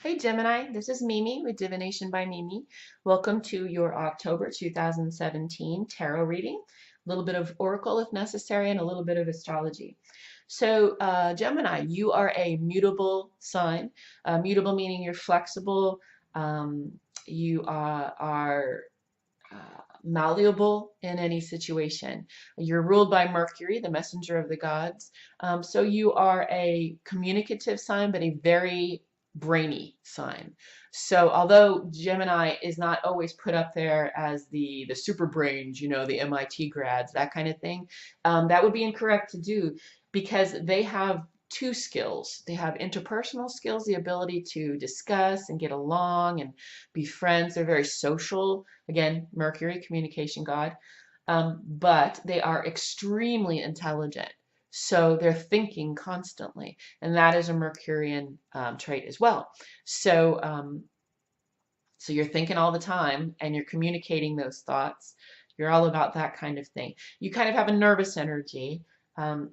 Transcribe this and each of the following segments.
Hey Gemini, this is Mimi with Divination by Mimi. Welcome to your October 2017 tarot reading. A little bit of oracle if necessary and a little bit of astrology. So Gemini, you are a mutable sign. Mutable meaning you're flexible, um, you are malleable in any situation. You're ruled by Mercury, the messenger of the gods. So you are a communicative sign, but a very brainy sign. So although Gemini is not always put up there as the super brains, the MIT grads, that kind of thing, that would be incorrect to do because they have two skills. They have interpersonal skills, the ability to discuss and get along and be friends. They're very social. Again, Mercury, communication god. But they are extremely intelligent. So they're thinking constantly. And that is a Mercurian trait as well. So you're thinking all the time and you're communicating those thoughts. You're all about that kind of thing. You kind of have a nervous energy.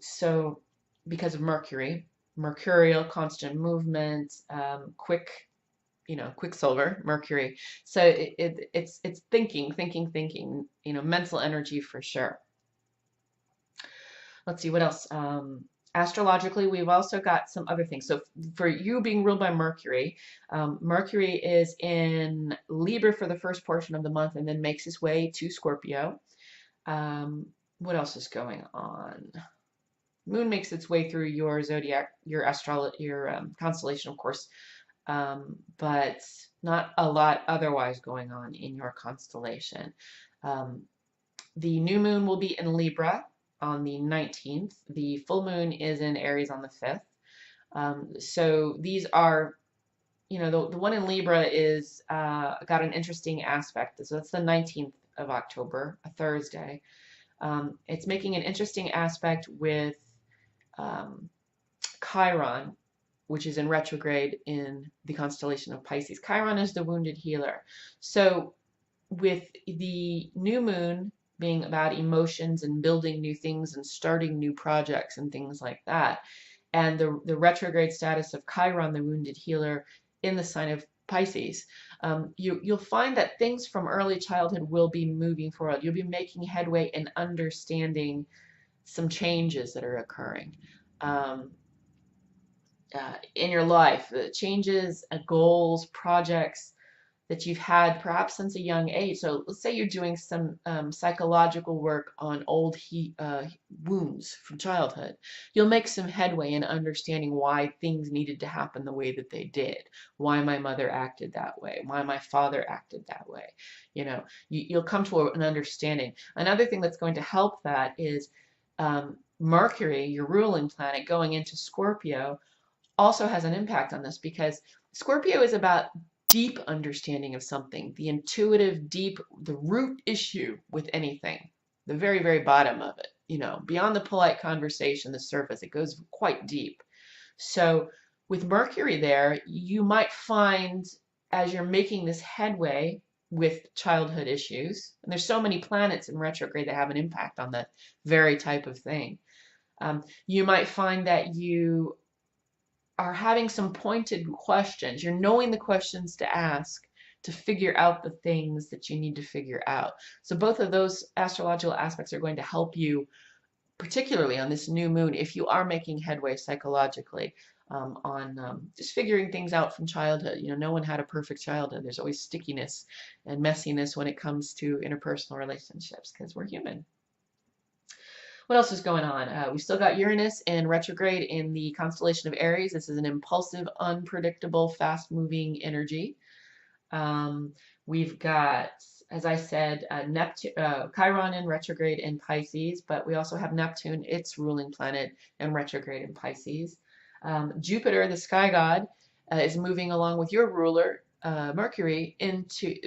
So because of Mercury, mercurial, constant movement, quicksilver, Mercury. So it's thinking, mental energy for sure. Let's see what else. Astrologically, we've also got some other things. So for you being ruled by Mercury, Mercury is in Libra for the first portion of the month and then makes its way to Scorpio. What else is going on? Moon makes its way through your zodiac, your constellation, of course, but not a lot otherwise going on in your constellation. Um, the new moon will be in Libra on the 19th. The full moon is in Aries on the 5th. So these are, the one in Libra is got an interesting aspect. So that's the 19th of October, a Thursday. It's making an interesting aspect with um, Chiron, which is in retrograde in the constellation of Pisces. Chiron is the wounded healer. So with the new moon being about emotions and building new things and starting new projects and things like that, and the retrograde status of Chiron, the wounded healer, in the sign of Pisces, you'll find that things from early childhood will be moving forward. You'll be making headway in understanding some changes that are occurring. Um, in your life, changes, goals, projects that you've had perhaps since a young age. So let's say you're doing some psychological work on old wounds from childhood. You'll make some headway in understanding why things needed to happen the way that they did, why my mother acted that way, why my father acted that way. You'll come to an understanding. Another thing that's going to help that is Mercury, your ruling planet, going into Scorpio also has an impact on this because Scorpio is about deep understanding of something, the intuitive, deep, the root issue with anything, the very, very bottom of it, beyond the polite conversation, the surface, it goes quite deep. So with Mercury there, you might find as you're making this headway with childhood issues, and there's so many planets in retrograde that have an impact on that very type of thing. You might find that you are having some pointed questions. You're knowing the questions to ask to figure out the things that you need to figure out. So both of those astrological aspects are going to help you, particularly on this new moon, if you are making headway psychologically on just figuring things out from childhood. No one had a perfect childhood. There's always stickiness and messiness when it comes to interpersonal relationships because we're human. What else is going on? We still got Uranus in retrograde in the constellation of Aries. This is an impulsive, unpredictable, fast-moving energy. We've got, as I said, Chiron in retrograde in Pisces, but we also have Neptune, its ruling planet, in retrograde in Pisces. Jupiter, the sky god, is moving along with your ruler, Mercury,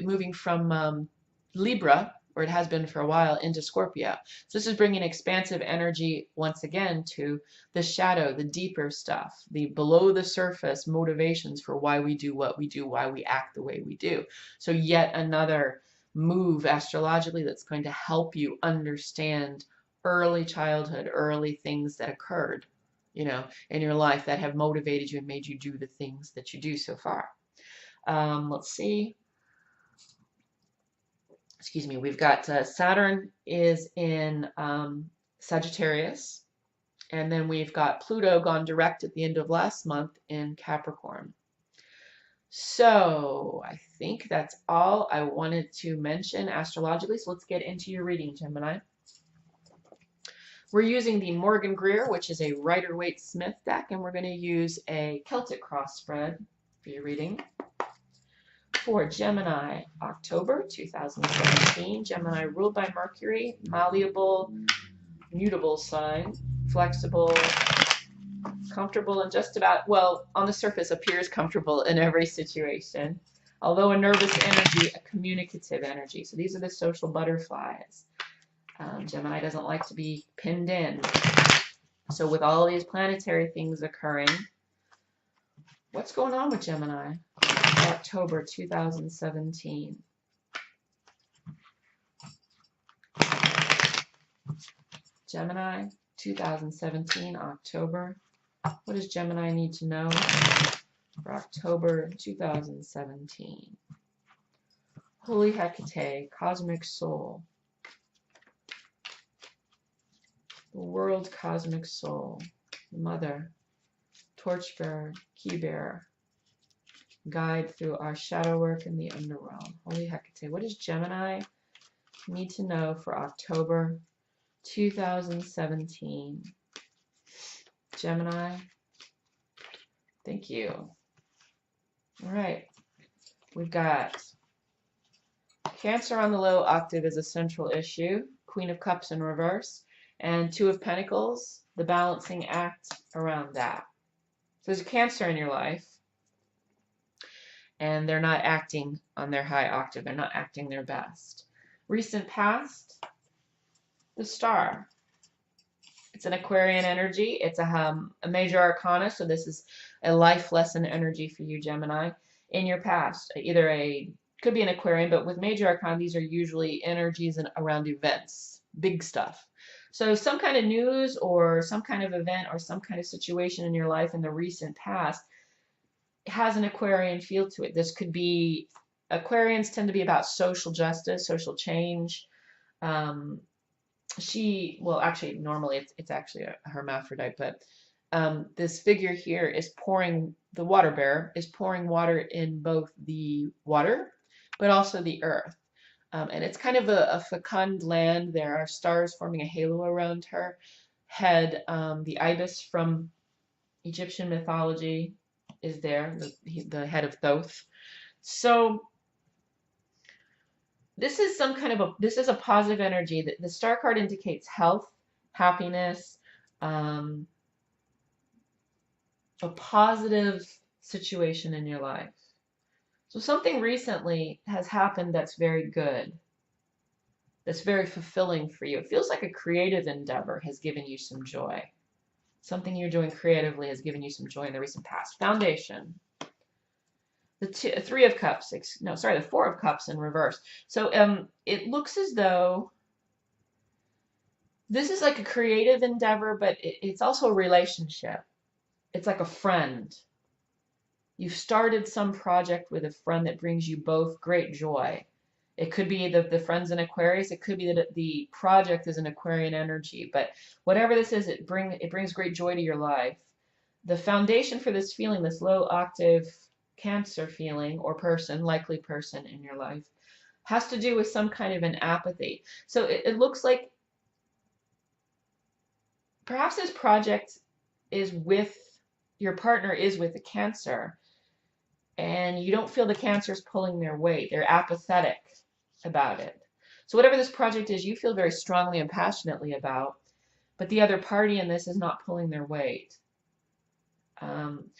moving from Libra, where it has been for a while, into Scorpio. So this is bringing expansive energy once again to the shadow, the deeper stuff, the below the surface motivations for why we do what we do, why we act the way we do. So yet another move astrologically that's going to help you understand early childhood, early things that occurred, in your life that have motivated you and made you do the things that you do so far. Let's see. Excuse me. We've got Saturn is in Sagittarius, and then we've got Pluto gone direct at the end of last month in Capricorn. So I think that's all I wanted to mention astrologically. So let's get into your reading, Gemini. We're using the Morgan Greer, which is a Rider-Waite-Smith deck, and we're going to use a Celtic cross spread for your reading. For Gemini, October 2017, Gemini ruled by Mercury, malleable, mutable sign, flexible, comfortable, and just about, well, on the surface appears comfortable in every situation. Although a nervous energy, a communicative energy. So these are the social butterflies. Gemini doesn't like to be pinned in. So with all these planetary things occurring, what's going on with Gemini? October 2017. Gemini 2017, October. What does Gemini need to know for October 2017? Holy Hecate, cosmic soul. The world cosmic soul. Mother, torchbearer, key bearer. Guide through our shadow work in the underworld. Holy Hecate. What does Gemini need to know for October 2017? Gemini. Thank you. All right. We've got Cancer on the low octave is a central issue. Queen of Cups in reverse. And Two of Pentacles, the balancing act around that. So there's a Cancer in your life. And they're not acting on their high octave. They're not acting their best. Recent past, the Star. It's an Aquarian energy. It's a major arcana, so this is a life lesson energy for you, Gemini. In your past, could be an Aquarian, but with major arcana, these are usually energies around events, big stuff. So some kind of news or some kind of event or some kind of situation in your life in the recent past has an Aquarian feel to it. This could be, Aquarians tend to be about social justice, social change. Well, actually, normally it's actually a hermaphrodite, but this figure here is pouring, the water bearer is pouring water in both the water, but also the earth. And it's kind of a fecund land. There are stars forming a halo around her head. The ibis from Egyptian mythology is there, the head of Thoth. So this is this is a positive energy. The star card indicates health, happiness, a positive situation in your life. So something recently has happened that's very good, that's very fulfilling for you. It feels like a creative endeavor has given you some joy. Something you're doing creatively has given you some joy in the recent past. Foundation. The Four of Cups in reverse. So it looks as though this is like a creative endeavor, but it's also a relationship. It's like a friend. You've started some project with a friend that brings you both great joy. It could be the friends in Aquarius. It could be that the project is an Aquarian energy. But whatever this is, it brings great joy to your life. The foundation for this feeling, this low octave Cancer feeling or person, likely person in your life, has to do with some kind of an apathy. So it looks like perhaps this project is with, your partner is with a Cancer, and you don't feel the Cancer's pulling their weight. They're apathetic about it. So whatever this project is, you feel very strongly and passionately about, but the other party in this is not pulling their weight.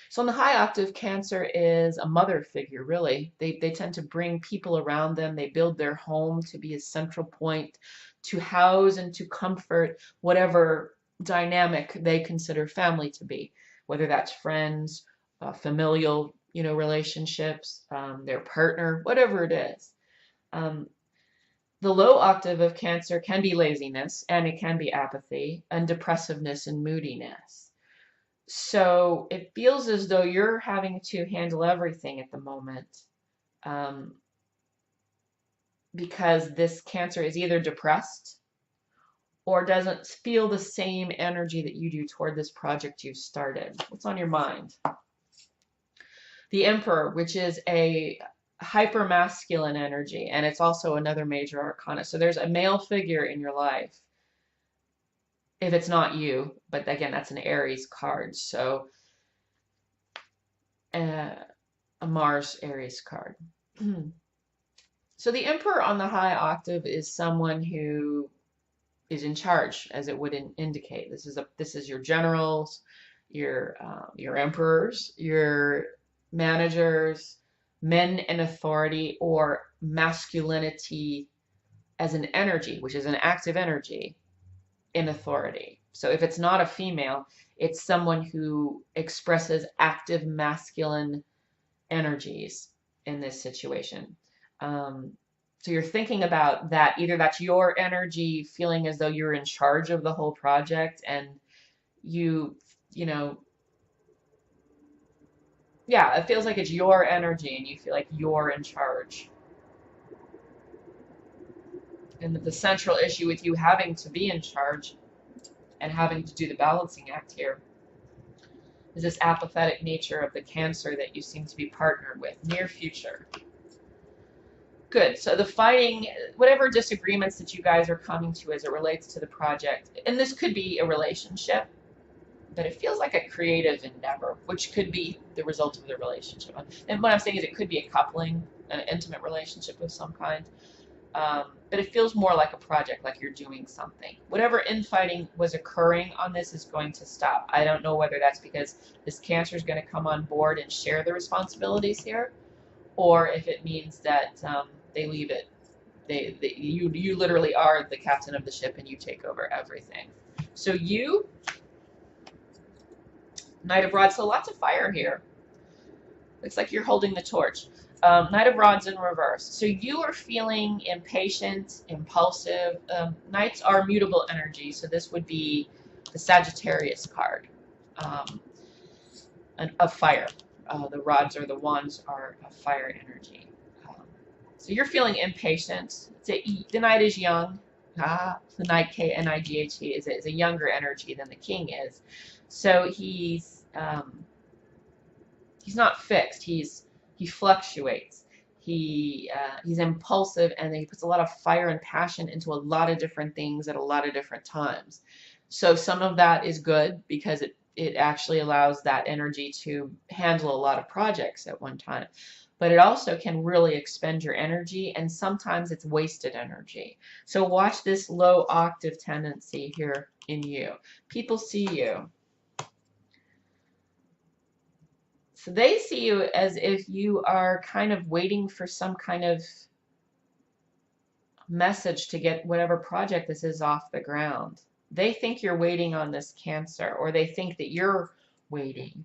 So in the high octave, Cancer is a mother figure, really. They tend to bring people around them. They build their home to be a central point, to house and to comfort whatever dynamic they consider family to be, whether that's friends, familial, relationships, their partner, whatever it is. The low octave of Cancer can be laziness, and it can be apathy and depressiveness and moodiness. So it feels as though you're having to handle everything at the moment. um, because this Cancer is either depressed or doesn't feel the same energy that you do toward this project you've started. What's on your mind? The Emperor, which is a hyper masculine energy, and it's also another major arcana. So there's a male figure in your life, if it's not you, but again, that's an Aries card. So a Mars Aries card. So the Emperor on the high octave is someone who is in charge, as it would indicate. This is your generals, your emperors, your managers, men in authority, or masculinity as an energy, which is an active energy in authority. So if it's not a female, it's someone who expresses active masculine energies in this situation. So you're thinking about that. Either that's your energy feeling as though you're in charge of the whole project, and you know, yeah, it feels like it's your energy and you feel like you're in charge. And the central issue with you having to be in charge and having to do the balancing act here is this apathetic nature of the Cancer that you seem to be partnered with. Near future. Good. So the fighting, whatever disagreements that you guys are coming to as it relates to the project, and this could be a relationship, but it feels like a creative endeavor, which could be the result of the relationship. And what I'm saying is it could be a coupling, an intimate relationship of some kind. But it feels more like a project, like you're doing something. Whatever infighting was occurring on this is going to stop. I don't know whether that's because this Cancer is going to come on board and share the responsibilities here, or if it means that they leave it. You literally are the captain of the ship and you take over everything. So you, Knight of Rods, so lots of fire here. Looks like you're holding the torch. Knight of Rods in reverse. So you are feeling impatient, impulsive. Knights are mutable energy, so this would be the Sagittarius card of fire. The rods or the wands are a fire energy. So you're feeling impatient. The Knight is young. The Knight, K-N-I-G-H-T, is a younger energy than the King is. So he's not fixed. He fluctuates. He's impulsive, and he puts a lot of fire and passion into a lot of different things at a lot of different times. So some of that is good because it actually allows that energy to handle a lot of projects at one time. But it also can really expend your energy, and sometimes it's wasted energy. So watch this low octave tendency here in you. People see you. So they see you as if you are kind of waiting for some kind of message to get whatever project this is off the ground. They think you're waiting on this Cancer, or they think that you're waiting.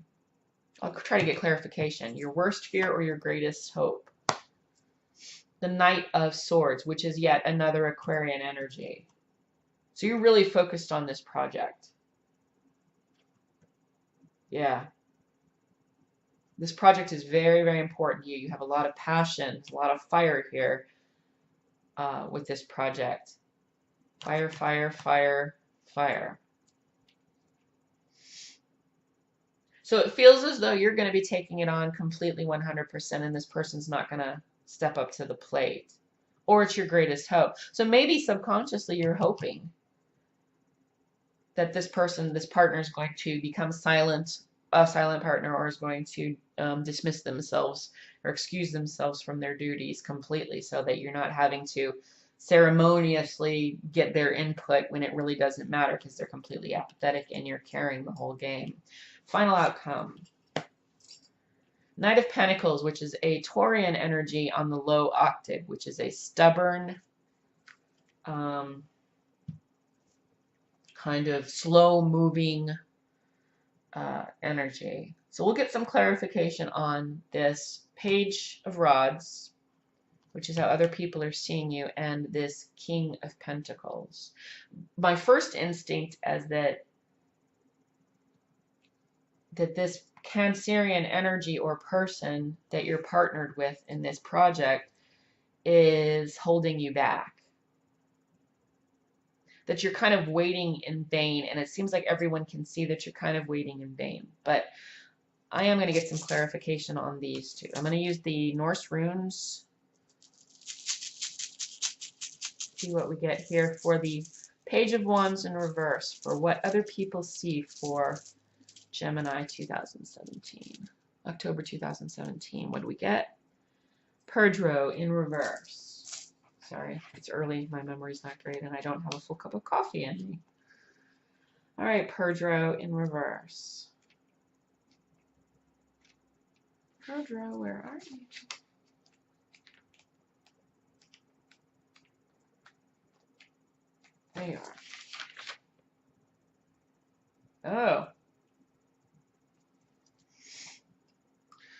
I'll try to get clarification. Your worst fear or your greatest hope? The Knight of Swords, which is yet another Aquarian energy. So you're really focused on this project. Yeah. This project is very, very important to you. You have a lot of passion, a lot of fire here with this project. Fire, fire, fire, fire. So it feels as though you're going to be taking it on completely 100%, and this person's not going to step up to the plate. Or it's your greatest hope. So maybe subconsciously you're hoping that this partner is going to become a silent partner, or is going to dismiss themselves or excuse themselves from their duties completely, so that you're not having to ceremoniously get their input when it really doesn't matter because they're completely apathetic and you're carrying the whole game. Final outcome. Knight of Pentacles, which is a Taurian energy on the low octave, which is a stubborn, kind of slow-moving energy. So we'll get some clarification on this Page of Rods, which is how other people are seeing you, and this King of Pentacles. My first instinct is that this Cancerian energy or person that you're partnered with in this project is holding you back. That you're kind of waiting in vain, and it seems like everyone can see that you're kind of waiting in vain. But I am going to get some clarification on these two. I'm going to use the Norse runes, see what we get here for the Page of Wands in reverse, for what other people see for Gemini 2017. October 2017. What do we get? Perdro in reverse. Sorry, it's early. My memory's not great, and I don't have a full cup of coffee in me. All right, Perdro in reverse. Perdro, where are you? There you are. Oh.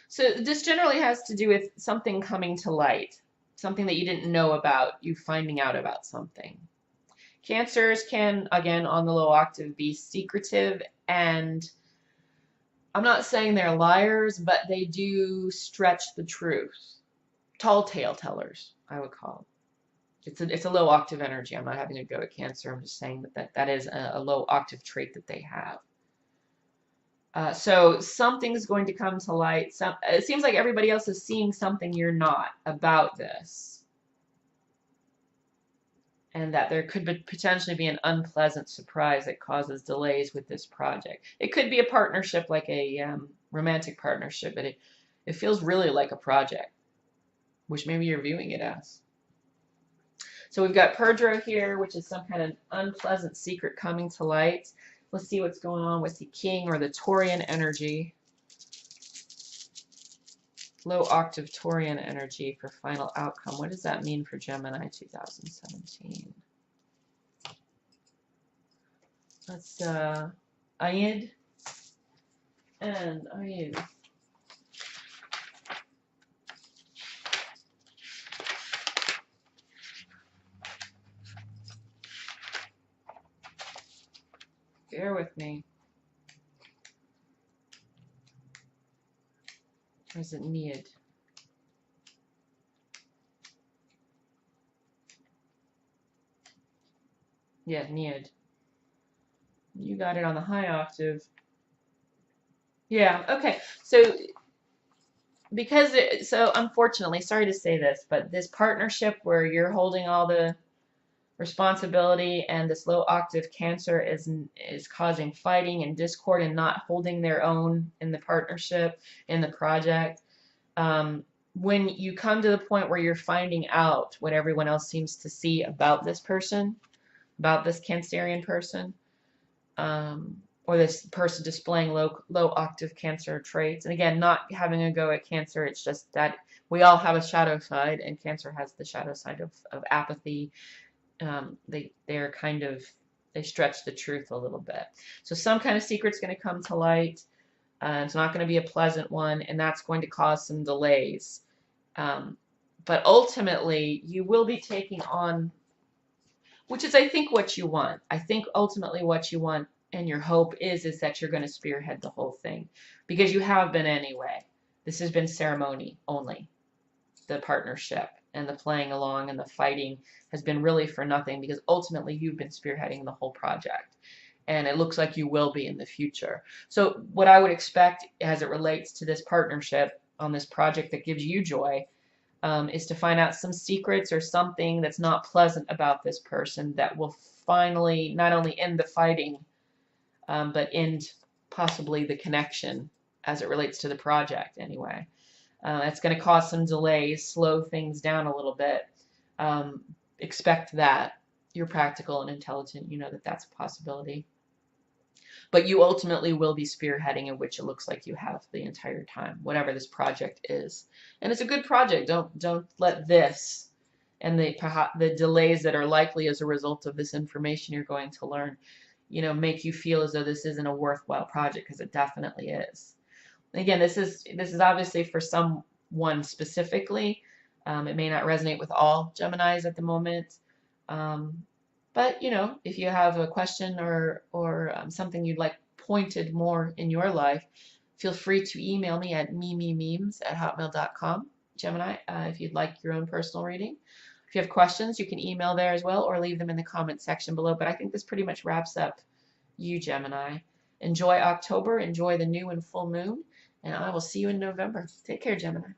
So this generally has to do with something coming to light, something that you didn't know about, you finding out about something. Cancers can, again, on the low octave, be secretive, and I'm not saying they're liars, but they do stretch the truth. Tall tale tellers, I would call it. It's a low octave energy. I'm not having to go at Cancer. I'm just saying that is a low octave trait that they have. So something's going to come to light. It seems like everybody else is seeing something you're not about this. And that there could potentially be an unpleasant surprise that causes delays with this project. It could be a partnership, like a romantic partnership, but it feels really like a project, which maybe you're viewing it as. So we've got Perdro here, which is some kind of unpleasant secret coming to light. Let's see what's going on with the King or the Taurian energy. Low octave Taurian energy for final outcome. What does that mean for Gemini 2017? That's Ayid and Ayid. Bear with me. Or is it Niyad? Yeah, Niyad. You got it on the high octave. Yeah, okay. So so unfortunately, sorry to say this, but this partnership where you're holding all the responsibility and this low octave Cancer is causing fighting and discord and not holding their own in the partnership, in the project. When you come to the point where you're finding out what everyone else seems to see about this person, about this Cancerian person, or this person displaying low octave Cancer traits, and again, not having a go at Cancer, it's just that we all have a shadow side, and Cancer has the shadow side of apathy. They stretch the truth a little bit. So some kind of secret's going to come to light. It's not going to be a pleasant one, and that's going to cause some delays. But ultimately, you will be taking on, which is, I think, what you want. I think ultimately what you want and your hope is that you're going to spearhead the whole thing, because you have been anyway. This has been ceremony only. The partnership and the playing along and the fighting has been really for nothing, because ultimately you've been spearheading the whole project, and it looks like you will be in the future. So what I would expect as it relates to this partnership on this project that gives you joy is to find out some secrets or something that's not pleasant about this person that will finally not only end the fighting, but end possibly the connection as it relates to the project anyway. It's going to cause some delays, slow things down a little bit. Expect that. You're practical and intelligent. You know that that's a possibility. But you ultimately will be spearheading it, which it looks like you have the entire time, whatever this project is. And it's a good project. Don't let this and the delays that are likely as a result of this information you're going to learn, make you feel as though this isn't a worthwhile project, because it definitely is. Again, this is obviously for someone specifically. It may not resonate with all Geminis at the moment. But, if you have a question or something you'd like pointed more in your life, Feel free to email me at memememes@hotmail.com, Gemini, if you'd like your own personal reading. If you have questions, you can email there as well or leave them in the comment section below. But I think this pretty much wraps up you, Gemini. Enjoy October, enjoy the new and full moon, and I will see you in November. Take care, Gemini.